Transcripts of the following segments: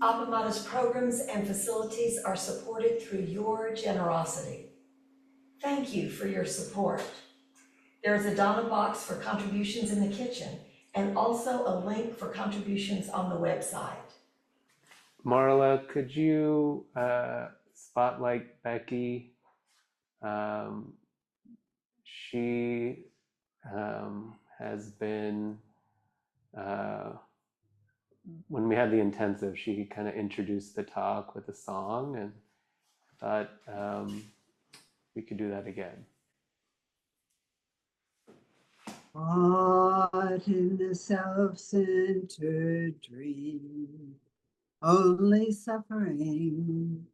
Apamata's programs and facilities are supported through your generosity. Thank you for your support. There is a Donna box for contributions in the kitchen and also a link for contributions on the website. Marla, could you spotlight Becky? She has been, when we had the intensive, she kind of introduced the talk with a song, and thought we could do that again. Caught in the self-centered dream, only suffering,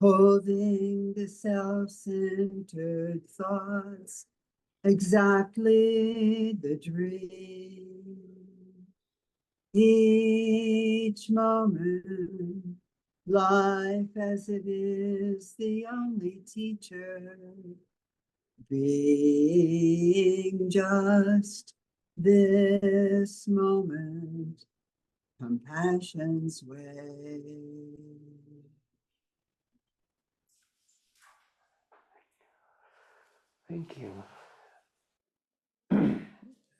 holding the self-centered thoughts, exactly the dream. Each moment, life as it is, the only teacher, being just this moment, compassion's way. Thank you.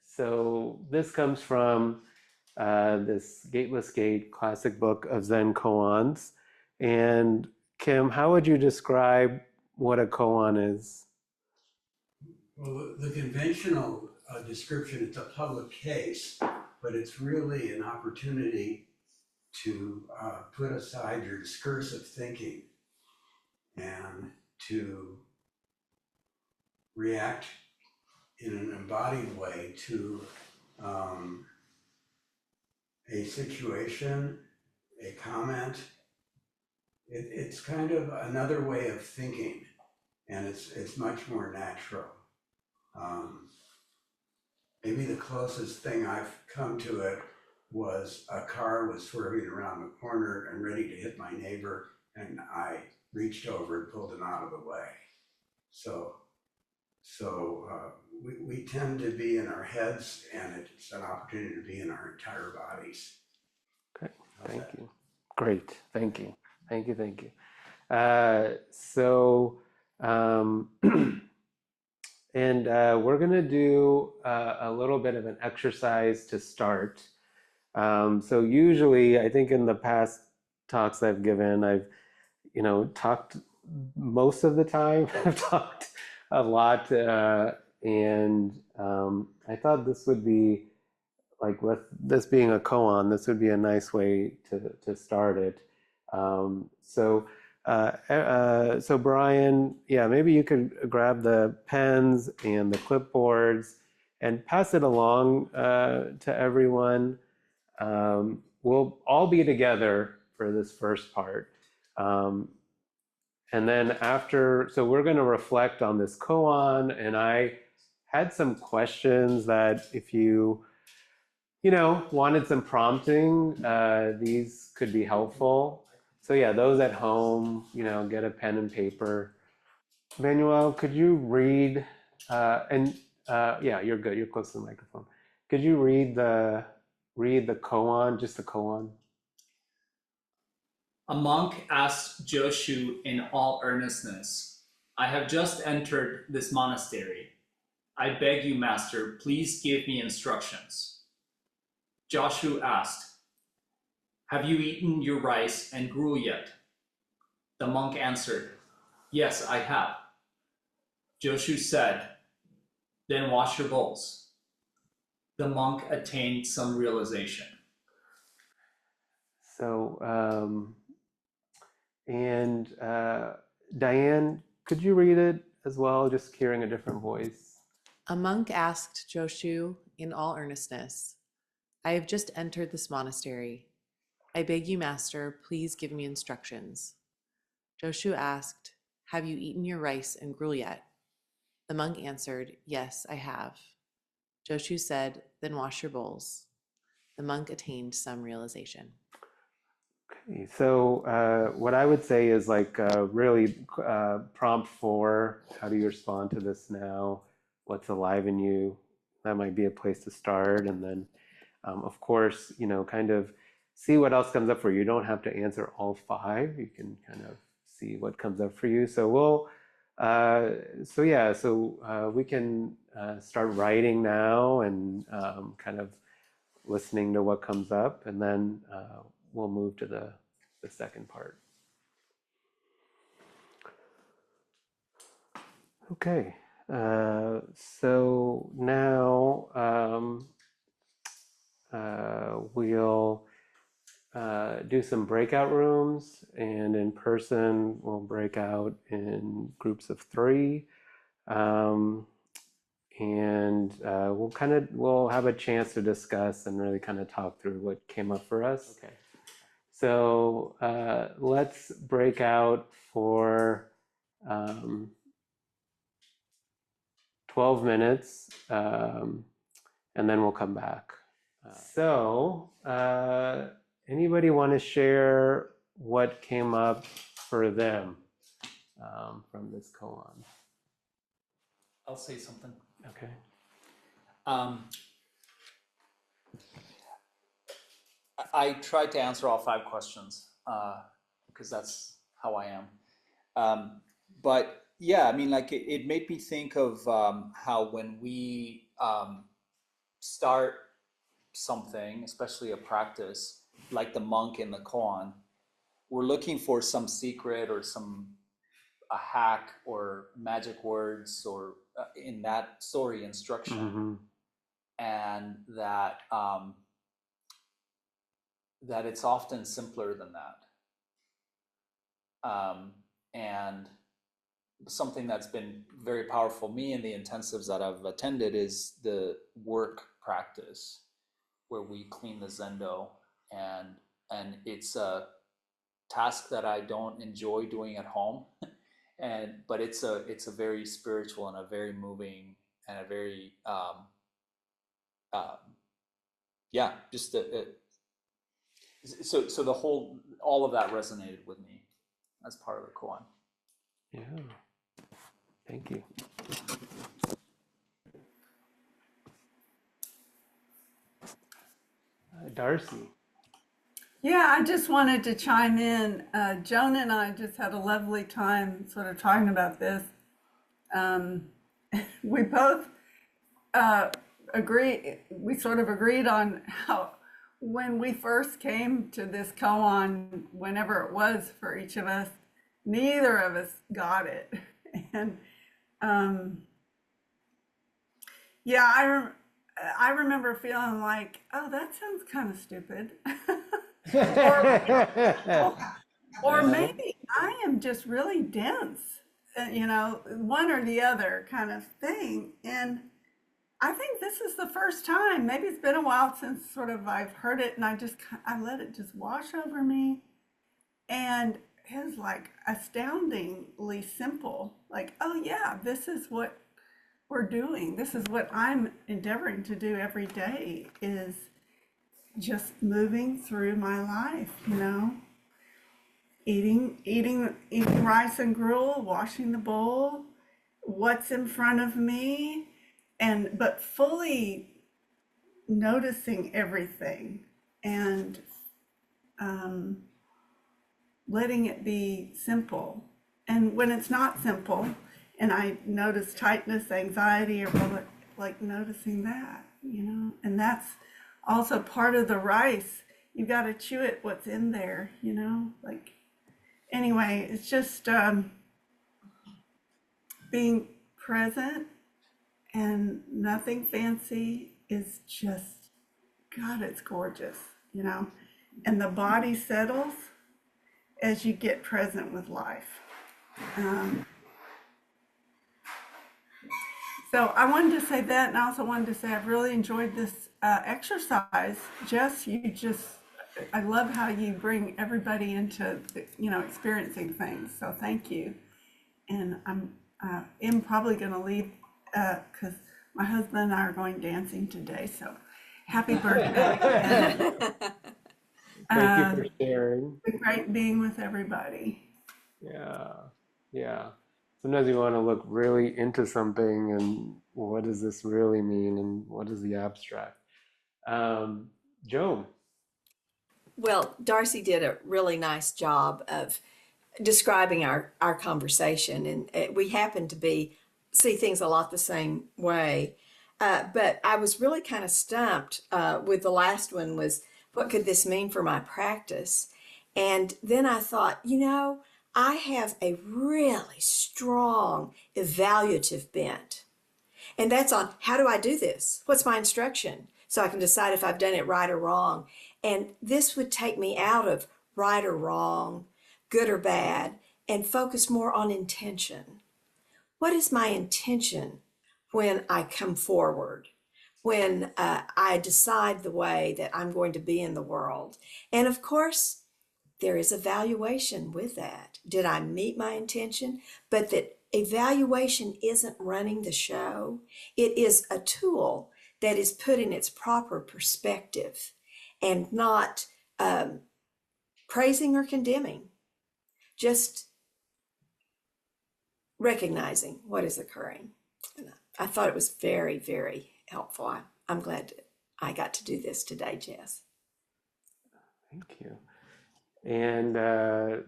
So this comes from this Gateless Gate classic book of Zen koans. And Kim, how would you describe what a koan is? Well, the conventional description, it's a public case, but it's really an opportunity to put aside your discursive thinking and to react in an embodied way to a situation, a comment. It's kind of another way of thinking, and it's much more natural. Maybe the closest thing I've come to it was a car was swerving around the corner and ready to hit my neighbor, and I reached over and pulled him out of the way. So we tend to be in our heads, and it's an opportunity to be in our entire bodies. Okay, thank you. Great, thank you. Thank you. And we're gonna do a little bit of an exercise to start. So usually, I think in the past talks I've given, I've talked most of the time. I've talked a lot, and I thought this would be, like, with this being a koan, this would be a nice way to start it. So Brian, yeah, maybe you could grab the pens and the clipboards and pass it along to everyone. We'll all be together for this first part. And then after, so we're going to reflect on this koan, and I had some questions that if you wanted some prompting, these could be helpful. So yeah, those at home, get a pen and paper. Manuel, could you read, yeah, you're good, you're close to the microphone. Could you read the koan, just the koan? A monk asked Joshu in all earnestness, "I have just entered this monastery. I beg you, master, please give me instructions." Joshu asked, "Have you eaten your rice and gruel yet?" The monk answered, "Yes, I have." Joshu said, "Then wash your bowls." The monk attained some realization. So, Diane, could you read it as well, just hearing a different voice? A monk asked Joshu in all earnestness, "I have just entered this monastery. I beg you, master, please give me instructions." Joshu asked, "Have you eaten your rice and gruel yet?" The monk answered, "Yes, I have." Joshu said, "Then wash your bowls." The monk attained some realization. Okay, so what I would say is, like, really prompt for how do you respond to this now? What's alive in you? That might be a place to start. And then, of course, kind of see what else comes up for you. You don't have to answer all 5. You can kind of see what comes up for you. So we can start writing now and kind of listening to what comes up, and then we'll move to the second part. Okay, so now we'll do some breakout rooms, and in person we'll break out in groups of 3, and we'll have a chance to discuss and really kind of talk through what came up for us. Okay, so let's break out for 12 minutes, and then we'll come back. Anybody want to share what came up for them from this koan? I'll say something. Okay. I tried to answer all 5 questions because that's how I am. But yeah, I mean, like it made me think of how when we start something, especially a practice, like the monk in the koan, we're looking for some secret or a hack or magic words or in that story instruction, Mm-hmm. and that that it's often simpler than that. And something that's been very powerful me in the intensives that I've attended is the work practice, where we clean the zendo, and it's a task that I don't enjoy doing at home, but it's a very spiritual and a very moving and a very so all of that resonated with me as part of the koan. Yeah, thank you. Darcy. Yeah, I just wanted to chime in. Joan and I just had a lovely time sort of talking about this. We both we sort of agreed on how when we first came to this koan, whenever it was for each of us, neither of us got it. And yeah, I remember feeling like, oh, that sounds kind of stupid. Or maybe I am just really dense, one or the other kind of thing. And I think this is the first time, maybe it's been a while since sort of I've heard it, and I let it just wash over me. And it was like astoundingly simple. Like, oh yeah, this is what we're doing. This is what I'm endeavoring to do every day, is just moving through my life, eating rice and gruel, washing the bowl, what's in front of me, but fully noticing everything and letting it be simple. And when it's not simple, and I notice tightness, anxiety, or like noticing that, and that's also part of the rice. You got to chew it, what's in there, like, anyway, it's just being present, and nothing fancy, is just, God, it's gorgeous, and the body settles as you get present with life. So I wanted to say that, and I also wanted to say I've really enjoyed this exercise. Jess, I love how you bring everybody into, experiencing things. So thank you. And I'm probably going to leave because my husband and I are going dancing today. So happy birthday. Thank you for sharing. It's been great being with everybody. Yeah. Sometimes you want to look really into something and what does this really mean and what is the abstract? Joan. Well, Darcy did a really nice job of describing our conversation, and we happen to see things a lot the same way. But I was really kind of stumped with the last one was what could this mean for my practice? And then I thought, I have a really strong evaluative bent. And that's on how do I do this? What's my instruction? So I can decide if I've done it right or wrong. And this would take me out of right or wrong, good or bad, and focus more on intention. What is my intention when I come forward? When I decide the way that I'm going to be in the world? And of course, there is evaluation with that. Did I meet my intention? But that evaluation isn't running the show. It is a tool that is put in its proper perspective and not praising or condemning, just recognizing what is occurring. And I thought it was very, very helpful. I'm glad I got to do this today, Jess. Thank you. And About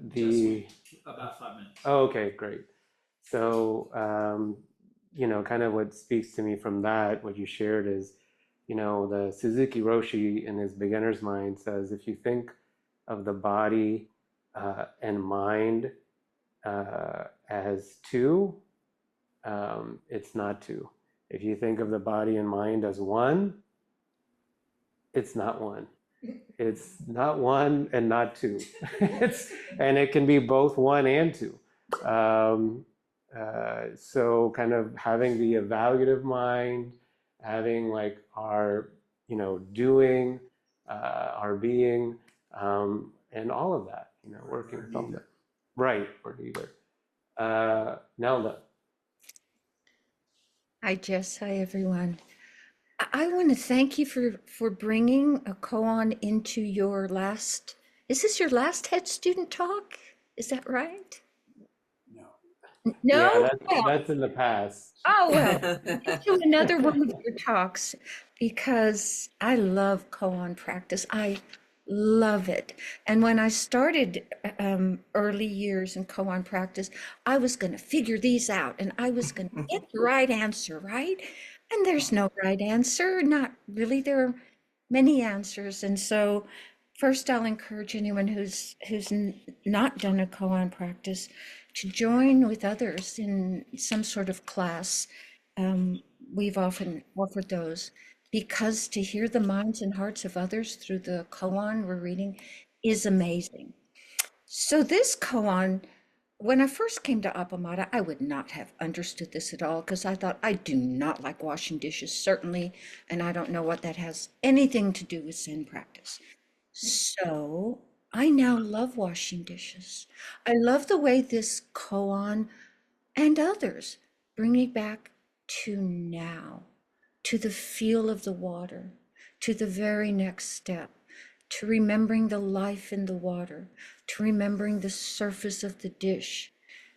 5 minutes. Oh, okay, great. So, kind of what speaks to me from that, what you shared is, the Suzuki Roshi in his beginner's mind says, if you think of the body and mind as two, it's not two. If you think of the body and mind as one, it's not one. It's not one and not two. And it can be both one and two. So kind of having the evaluative mind, having like our, doing, our being, and all of that, working from that. Right, or neither. Nelda. Hi, Jess. Hi, everyone. I want to thank you for bringing a koan into your last. Is this your last head student talk? Is that right? No. No? Yeah, Well, that's in the past. oh, well, to another one of your talks because I love koan practice. I love it. And when I started early years in koan practice, I was going to figure these out and I was going to get the right answer, right? And there's no right answer, not really. There are many answers. And so first I'll encourage anyone who's not done a koan practice to join with others in some sort of class. We've often offered those because to hear the minds and hearts of others through the koan we're reading is amazing. So this koan, when I first came to Yamada, I would not have understood this at all because I thought I do not like washing dishes, certainly, and I don't know what that has anything to do with Zen practice. So I now love washing dishes. I love the way this koan and others bring me back to now, to the feel of the water, to the very next step, to remembering the life in the water, to remembering the surface of the dish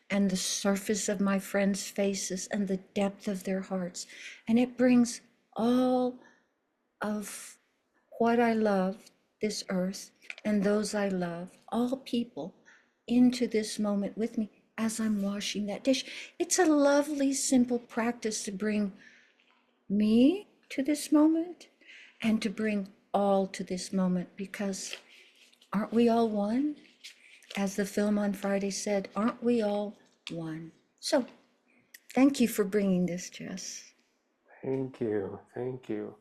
and the surface of my friends' faces and the depth of their hearts. And it brings all of what I love, this earth, and those I love, all people, into this moment with me as I'm washing that dish. It's a lovely, simple practice to bring me to this moment and to bring all to this moment, because aren't we all one? As the film on Friday said, aren't we all one? So thank you for bringing this, Jess. Thank you. Thank you.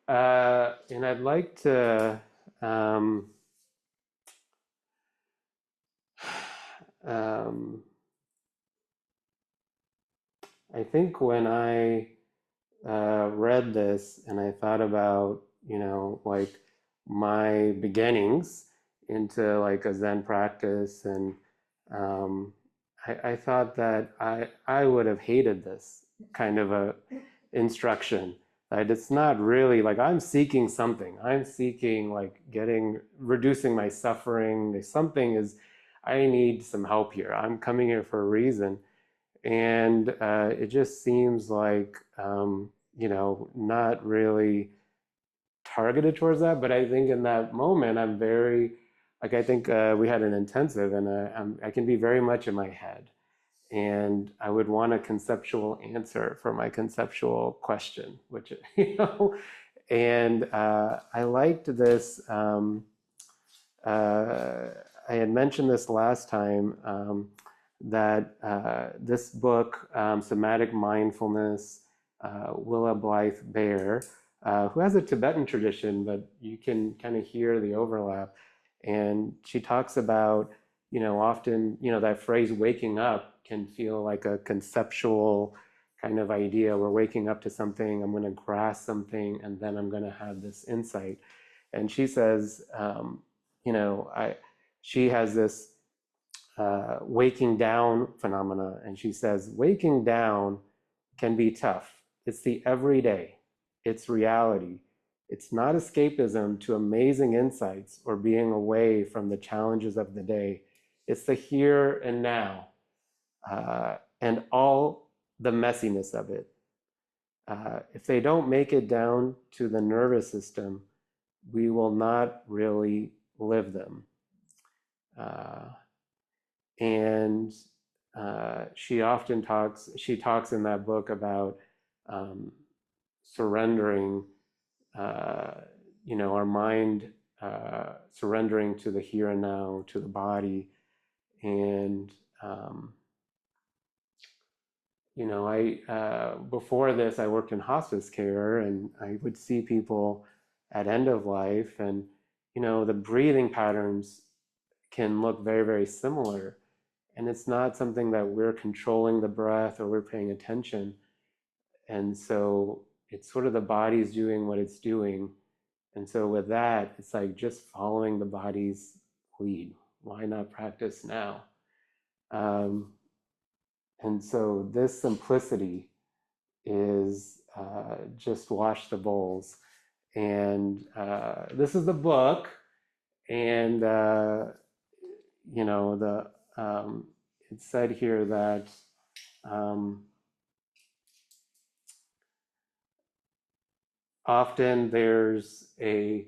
And I'd like to I think when I read this and I thought about, like my beginnings into like a Zen practice, and I thought that I would have hated this kind of a instruction. That it's not really like I'm seeking something. I'm seeking like reducing my suffering. There's something is, I need some help here. I'm coming here for a reason. And it just seems like, not really targeted towards that, but I think in that moment, I'm very, like, I think we had an intensive, and I can be very much in my head. And I would want a conceptual answer for my conceptual question, which, and I liked this. I had mentioned this last time, that this book, Somatic Mindfulness, Willa Blythe Bear, who has a Tibetan tradition, but you can kind of hear the overlap. And she talks about, often, that phrase waking up can feel like a conceptual kind of idea. We're waking up to something, I'm going to grasp something, and then I'm going to have this insight. And she says, she has this waking down phenomena, and she says, waking down can be tough. It's the everyday, it's reality. It's not escapism to amazing insights or being away from the challenges of the day. It's the here and now, and all the messiness of it. If they don't make it down to the nervous system, we will not really live them. And she talks in that book about surrendering, our mind, surrendering to the here and now, to the body. And, before this, I worked in hospice care, and I would see people at end of life, and, the breathing patterns can look very, very similar. And it's not something that we're controlling the breath or we're paying attention. And so it's sort of the body's doing what it's doing. And so with that, it's like just following the body's lead. Why not practice now? And so this simplicity is just wash the bowls. And this is the book. And, it said here that often there's a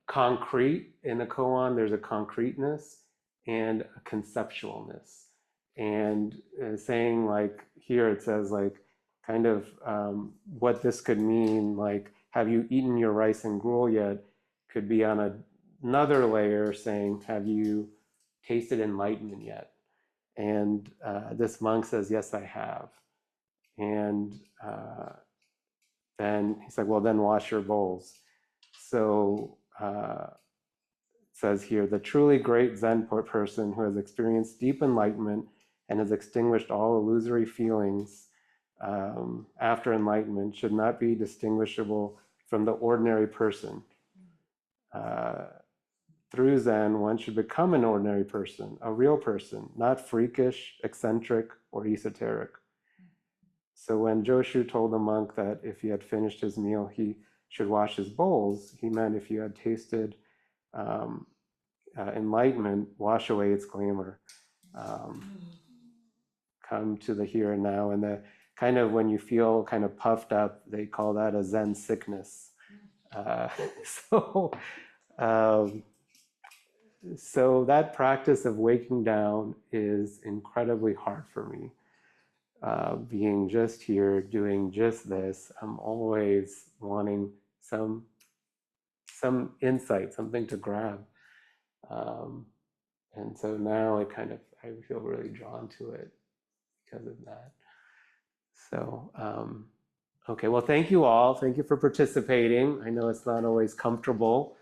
concrete in a koan, there's a concreteness and a conceptualness. And saying, like, here it says, like, kind of what this could mean, like, have you eaten your rice and gruel yet? Could be on another layer saying, have you tasted enlightenment yet? And this monk says, yes, I have. And then he's like, well, then wash your bowls. So it says here, the truly great Zen person who has experienced deep enlightenment and has extinguished all illusory feelings after enlightenment should not be distinguishable from the ordinary person. Through Zen, one should become an ordinary person, a real person, not freakish, eccentric, or esoteric. So when Joshu told the monk that if he had finished his meal, he should wash his bowls, he meant if you had tasted enlightenment, wash away its glamour. Come to the here and now. And the kind of when you feel kind of puffed up, they call that a Zen sickness. So that practice of waking down is incredibly hard for me. Being just here, doing just this, I'm always wanting some insight, something to grab. And so now I feel really drawn to it because of that. So, okay, well, thank you all. Thank you for participating. I know it's not always comfortable.